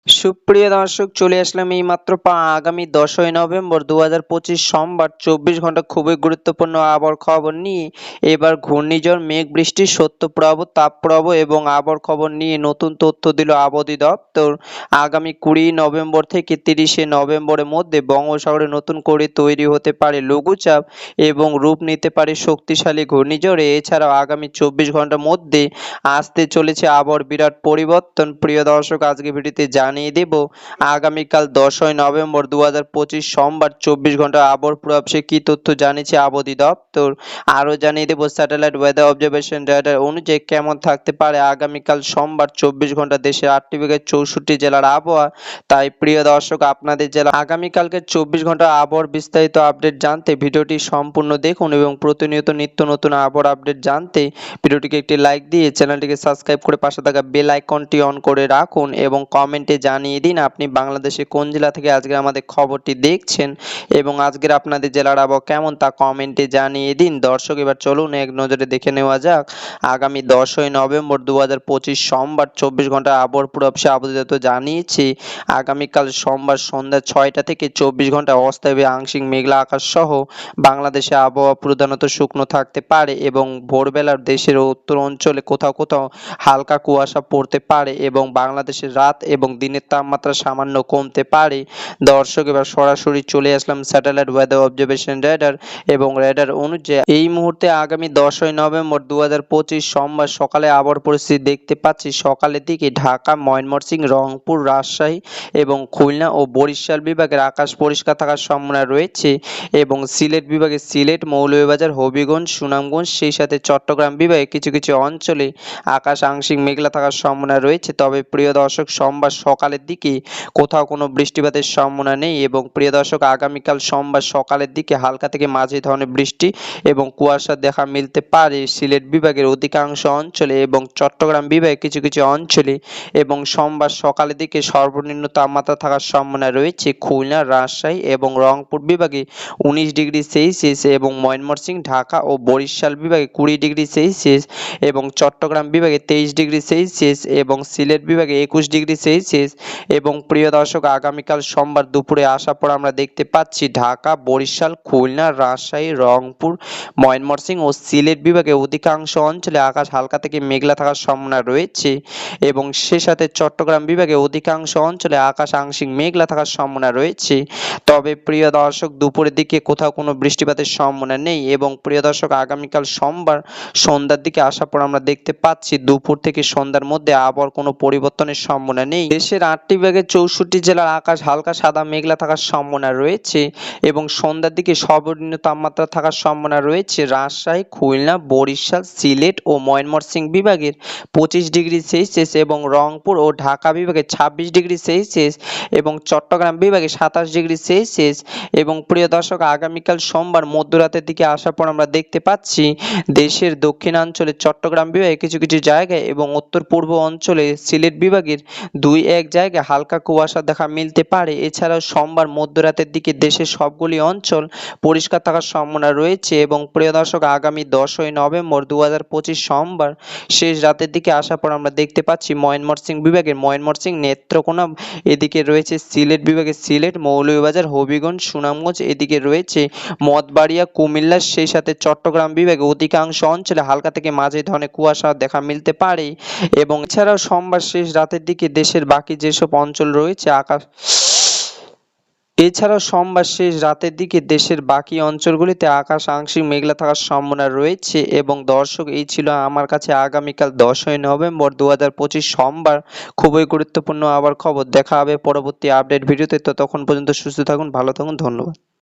সুপ্রিয় দর্শক, চলে আসলাম এইমাত্র আগামী 10ই নভেম্বর 2025 সোমবার 24 ঘন্টা খুবই গুরুত্বপূর্ণ আবহাওয়ার খবর নিয়ে। এবার ঘূর্ণিঝড়, মেঘ বৃষ্টি, শৈত্যপ্রবাহ, তাপপ্রবাহ এবং আবহাওয়ার খবর নিয়ে নতুন তথ্য দিল আবহাওয়া অধিদপ্তর। আগামী 20 নভেম্বর থেকে 30শে নভেম্বরের মধ্যে বঙ্গোপসাগরে নতুন করে তৈরি হতে পারে লঘুচাপ এবং রূপ নিতে পারে শক্তিশালী ঘূর্ণিঝড়ে। এছাড়াও আগামী 24 ঘন্টার মধ্যে আসতে চলেছে আবহাওয়ার বিরাট পরিবর্তন। প্রিয় দর্শক, আজকে ভিডিওতে জানিয়ে দেব আগামীকাল 10ই নভেম্বর 2025 সোমবার 24 ঘন্টা আবহাওয়ার পূর্বাভাসে কি তথ্য জানিয়েছে আবহাওয়া অধিদপ্তর। আরও জানিয়ে দেব স্যাটেলাইট ওয়েদার অবজারভেশন রেডার অনুযায়ী কেমন থাকতে পারে আগামীকাল সোমবার 24 ঘন্টা দেশের 8টি বিভাগের 64 জেলার আবহাওয়া। তাই প্রিয় দর্শক, আপনাদের জেলা আগামীকালকে 24 ঘন্টা আবহাওয়ার বিস্তারিত আপডেট জানতে ভিডিওটি সম্পূর্ণ দেখুন এবং প্রতিনিয়ত নিত্য নতুন আবহাওয়ার আপডেট জানতে ভিডিওটিকে একটি লাইক দিয়ে চ্যানেলটিকে সাবস্ক্রাইব করে পাশে থাকা বেল আইকনটি অন করে রাখুন এবং কমেন্টে জানিয়ে দিন আপনি বাংলাদেশের কোন জেলা থেকে আজকে আমাদের খবরটি দেখছেন এবং আজকের আপনাদের জেলার আবহাওয়া কেমন তা কমেন্টে জানিয়ে দিন। দর্শক, এবার চলুন এক নজরে দেখে নেওয়া যাক আগামী 10ই নভেম্বর 2025 সোমবার 24 ঘন্টা আবহাওয়ার পূর্বাভাসে আবহাওয়া দপ্তর জানিয়েছে আগামীকাল সোমবার সন্ধ্যা 6টা থেকে 24 ঘন্টা অস্থায়ী আংশিক মেঘলা আকাশ সহ বাংলাদেশে আবহাওয়া প্রধানত শুকনো থাকতে পারে এবং ভোরবেলার দেশের উত্তর অঞ্চলে কোথাও কোথাও হালকা কুয়াশা পড়তে পারে এবং বাংলাদেশের রাত এবং দিনের তাপমাত্রা সামান্য কমতে পারে। দর্শক, এবার সরাসরি চলে আসলাম স্যাটেলাইট ওয়েদার অবজারভেশন রেডার এবং রেডার অনুযায়ী এই মুহূর্তে আগামী 10ই নভেম্বর 2025 সোমবার সকালে আবহাওয়ার পরিস্থিতি দেখতে পাচ্ছি। সকালের দিকে ঢাকা, ময়মনসিংহ, রংপুর, রাজশাহী এবং খুলনা ও বরিশাল বিভাগের আকাশ পরিষ্কার থাকার সম্ভাবনা রয়েছে এবং সিলেট বিভাগে সিলেট, মৌলভীবাজার, হবিগঞ্জ, সুনামগঞ্জ সেই সাথে চট্টগ্রাম বিভাগে কিছু কিছু অঞ্চলে আকাশ আংশিক মেঘলা থাকার সম্ভাবনা রয়েছে। তবে প্রিয় দর্শক, সোমবার সকালের দিকে কোথাও কোনো বৃষ্টিপাতের সম্ভাবনা নেই এবং প্রিয় দর্শক, আগামীকাল সোমবার সকালের দিকে হালকা থেকে মাঝারি ধরনের বৃষ্টি এবং কুয়াশা দেখা মিলতে পারে সিলেট বিভাগের অধিকাংশ অঞ্চলে এবং চট্টগ্রাম বিভাগে কিছু কিছু অঞ্চলে এবং সোমবার সকালের দিকে সর্বনিম্ন তাপমাত্রা থাকার সম্ভাবনা রয়েছে খুলনা, রাজশাহী এবং রংপুর বিভাগে 19 ডিগ্রি সেলসিয়াস এবং ময়মনসিংহ, ঢাকা ও বরিশাল বিভাগে 20 ডিগ্রি সেলসিয়াস এবং চট্টগ্রাম বিভাগে 23 ডিগ্রি সেলসিয়াস এবং সিলেট বিভাগে 21 ডিগ্রি সেলসিয়াস এবং প্রিয় দর্শক, আগামীকাল সোমবার দুপুরে আসার পর আমরা দেখতে পাচ্ছি ঢাকা, বরিশাল, খুলনা, রাজশাহী, রংপুর, ময়মনসিংহ ও সিলেট বিভাগে অধিকাংশ অঞ্চলে আকাশ হালকা থেকে মেঘলা থাকার সম্ভাবনা রয়েছে এবং সে সাথে চট্টগ্রাম বিভাগে অধিকাংশ অঞ্চলে আকাশ আংশিক মেঘলা থাকার সম্ভাবনা রয়েছে। তবে প্রিয় দর্শক, দুপুরের দিকে কোথাও কোনো বৃষ্টিপাতের সম্ভাবনা নেই এবং প্রিয় দর্শক, আগামীকাল সোমবার সন্ধ্যার দিকে আসার পর আমরা দেখতে পাচ্ছি দুপুর থেকে সন্ধ্যার মধ্যে আবহাওয়ার কোনো পরিবর্তনের সম্ভাবনা নেই। দেশের 8টি বিভাগের 64 জেলার আকাশ হালকা সাদা মেঘলা থাকার সম্ভাবনা রয়েছে এবং সন্ধ্যার দিকে সর্বনিম্ন তাপমাত্রা থাকার সম্ভাবনা রয়েছে রাজশাহী, খুলনা, বরিশাল, সিলেট ও ময়মনসিংহ বিভাগের 25 ডিগ্রি সেলসিয়াস এবং রংপুর ও ঢাকা বিভাগে 26 ডিগ্রি সেলসিয়াস এবং চট্টগ্রাম বিভাগে 27 ডিগ্রি সেলসিয়াস এবং প্রিয় দর্শক, আগামীকাল সোমবার মধ্যরাতের দিকে আসার পর আমরা দেখতে পাচ্ছি দেশের দক্ষিণাঞ্চলে চট্টগ্রাম বিভাগে কিছু কিছু জায়গায় এবং উত্তর পূর্ব অঞ্চলে সিলেট বিভাগের 2-1 জায়গায় হালকা কুয়াশা দেখা মিলতে পারে। এছাড়াও সোমবার মধ্যরাতের দিকে দেশের সবগুলি অঞ্চল পরিষ্কার থাকার সম্ভাবনা রয়েছে এবং প্রিয় দর্শক, আগামী 10ই নভেম্বর 2025 সোমবার শেষ রাতের দিকে আসার পর আমরা দেখতে পাচ্ছি ময়মনসিংহ বিভাগের ময়মনসিংহ, নেত্রকোনা, এদিকে রয়েছে সিলেট বিভাগের সিলেট, মৌলভীবাজার, হবিগঞ্জ, সুনামগঞ্জ, এদিকে রয়েছে মঠবাড়িয়া, কুমিল্লা সেই সাথে চট্টগ্রাম বিভাগে অধিকাংশ অঞ্চলে হালকা থেকে মাঝারি ধরনের কুয়াশা দেখা মিলতে পারে এবং এছাড়াও সোমবার শেষ রাতের দিকে দেশের বাকি যেসব অঞ্চল রয়েছে এছাড়াও সোমবার শেষ রাতের দিকে দেশের বাকি অঞ্চলগুলিতে আকাশ আংশিক মেঘলা থাকার সম্ভাবনা রয়েছে এবং দর্শক, এই ছিল আমার কাছে আগামীকাল 10ই নভেম্বর 2025 সোমবার খুবই গুরুত্বপূর্ণ আবার খবর। দেখা হবে পরবর্তী আপডেট ভিডিওতে। ততক্ষণ পর্যন্ত সুস্থ থাকুন, ভালো থাকুন, ধন্যবাদ।